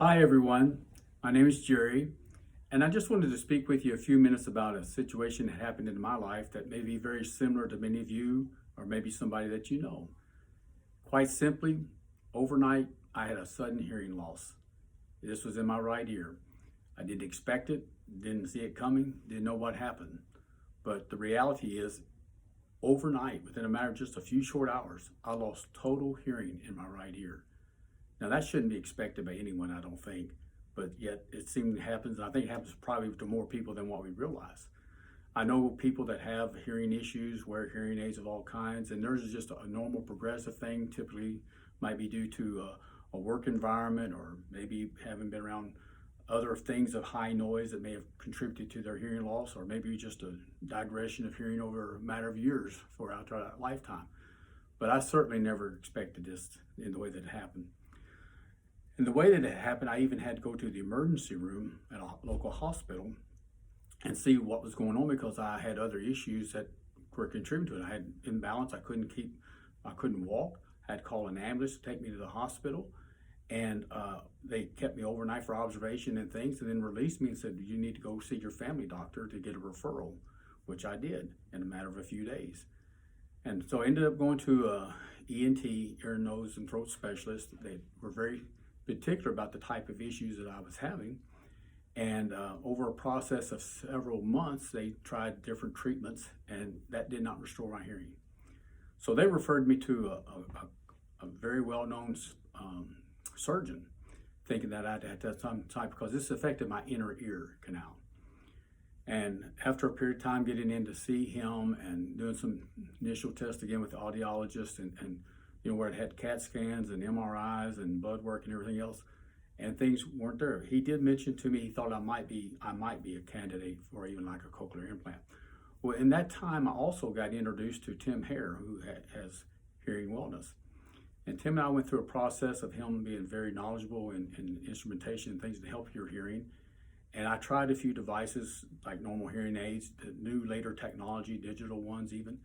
Hi everyone, my name is Jerry, and I just wanted to speak with you a few minutes about a situation that happened in my life that may be very similar to many of you or maybe somebody that you know. Quite simply, overnight I had a sudden hearing loss. This was in my right ear. I didn't expect it, didn't see it coming, didn't know what happened. But the reality is, overnight, within a matter of just a few short hours, I lost total hearing in my right ear. Now that shouldn't be expected by anyone, I don't think, but yet it seems it happens, and I think it happens probably to more people than what we realize. I know people that have hearing issues, wear hearing aids of all kinds, and theirs is just a normal progressive thing, typically might be due to a work environment or maybe having been around other things of high noise that may have contributed to their hearing loss, or maybe just a digression of hearing over a matter of years for our lifetime. But I certainly never expected this in the way that it happened. And the way that it happened, I even had to go to the emergency room at a local hospital and see what was going on because I had other issues that were contributing to it. I had imbalance. I couldn't walk. I had to call an ambulance to take me to the hospital. And they kept me overnight for observation and things, and then released me and said, you need to go see your family doctor to get a referral, which I did in a matter of a few days. And so I ended up going to a ENT, ear, nose, and throat specialist. They were very particular about the type of issues that I was having. And over a process of several months, they tried different treatments, and that did not restore my hearing. So they referred me to a very well-known surgeon, thinking that I had to have some type, because this affected my inner ear canal. And after a period of time getting in to see him and doing some initial tests again with the audiologist and where it had CAT scans and MRIs and blood work and everything else, and things weren't there. He did mention to me he thought I might be a candidate for even like a cochlear implant. Well, in that time, I also got introduced to Tim Hare, who has hearing wellness. And Tim and I went through a process of him being very knowledgeable in instrumentation and things to help your hearing. And I tried a few devices like normal hearing aids, the new later technology, digital ones even,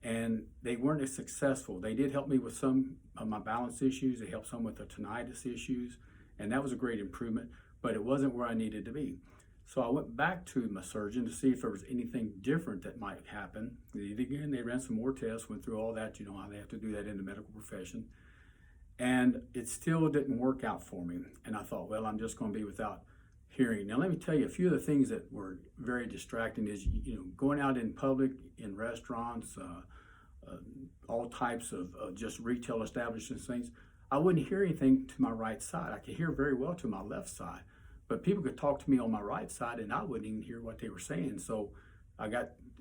and they weren't as successful. They did help me with some of my balance issues. They helped some with the tinnitus issues, and that was a great improvement, but it wasn't where I needed to be. So I went back to my surgeon to see if there was anything different that might happen. Again, they ran some more tests, went through all that, how they have to do that in the medical profession. And it still didn't work out for me. And I thought, well, I'm just going to be without hearing. Now, let me tell you a few of the things that were very distracting is, going out in public, in restaurants, all types of just retail establishments, things. I wouldn't hear anything to my right side. I could hear very well to my left side, but people could talk to me on my right side and I wouldn't even hear what they were saying. So I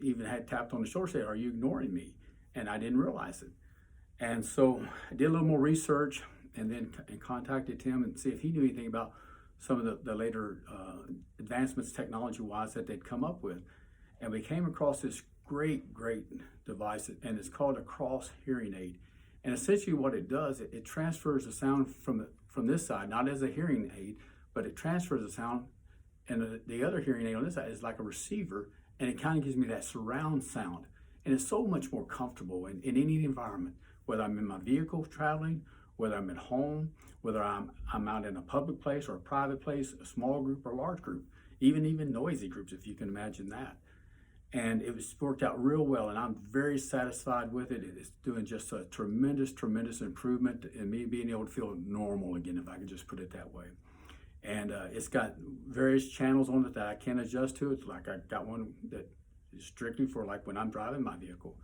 even had tapped on the shoulder, say, are you ignoring me? And I didn't realize it. And so I did a little more research and then contacted him and see if he knew anything about some of the later advancements technology-wise that they'd come up with. And we came across this great device, and it's called a cross hearing aid. And essentially what it does, it transfers the sound from this side, not as a hearing aid, but it transfers the sound, and the other hearing aid on this side is like a receiver, and it kind of gives me that surround sound. And it's so much more comfortable in any environment, whether I'm in my vehicle traveling, whether I'm at home, whether I'm out in a public place or a private place, a small group or a large group, even noisy groups, if you can imagine that. And it worked out real well, and I'm very satisfied with it. It's doing just a tremendous improvement in me being able to feel normal again, if I can just put it that way. And it's got various channels on it that I can adjust to. It's like I got one that is strictly for like when I'm driving my vehicle,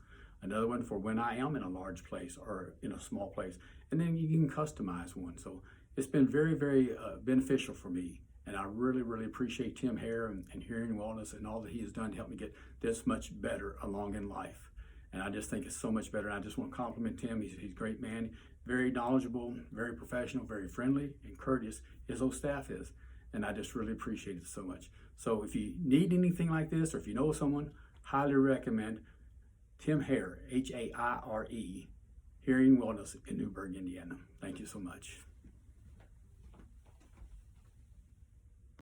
another one for when I am in a large place or in a small place, and then you can customize one. So it's been very beneficial for me. And I really appreciate Tim Hare and Hearing Wellness and all that he has done to help me get this much better along in life. And I just think it's so much better. And I just want to compliment Tim. He's a great man, very knowledgeable, very professional, very friendly and courteous. His whole staff is. And I just really appreciate it so much. So if you need anything like this, or if you know someone, highly recommend Tim Hare, H-A-I-R-E, Hearing Wellness in Newburgh, Indiana. Thank you so much.